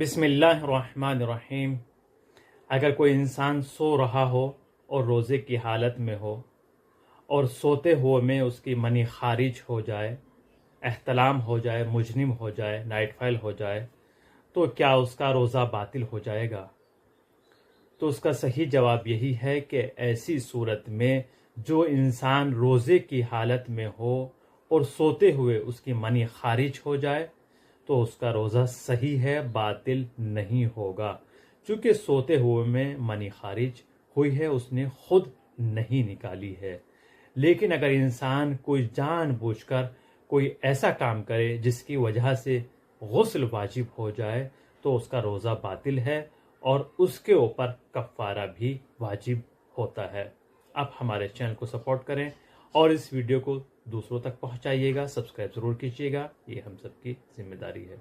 بسم اللہ الرحمن الرحیم۔ اگر کوئی انسان سو رہا ہو اور روزے کی حالت میں ہو اور سوتے ہوئے میں اس کی منی خارج ہو جائے، احتلام ہو جائے، مجنم ہو جائے، نائٹ فائل ہو جائے، تو کیا اس کا روزہ باطل ہو جائے گا؟ تو اس کا صحیح جواب یہی ہے کہ ایسی صورت میں جو انسان روزے کی حالت میں ہو اور سوتے ہوئے اس کی منی خارج ہو جائے تو اس کا روزہ صحیح ہے، باطل نہیں ہوگا، چونکہ سوتے ہوئے میں منی خارج ہوئی ہے، اس نے خود نہیں نکالی ہے۔ لیکن اگر انسان کوئی جان بوجھ کر کوئی ایسا کام کرے جس کی وجہ سے غسل واجب ہو جائے تو اس کا روزہ باطل ہے اور اس کے اوپر کفارہ بھی واجب ہوتا ہے۔ آپ ہمارے چینل کو سپورٹ کریں اور اس ویڈیو کو دوسروں تک پہنچائیے گا، سبسکرائب ضرور کیجیے گا، یہ ہم سب کی ذمہ داری ہے۔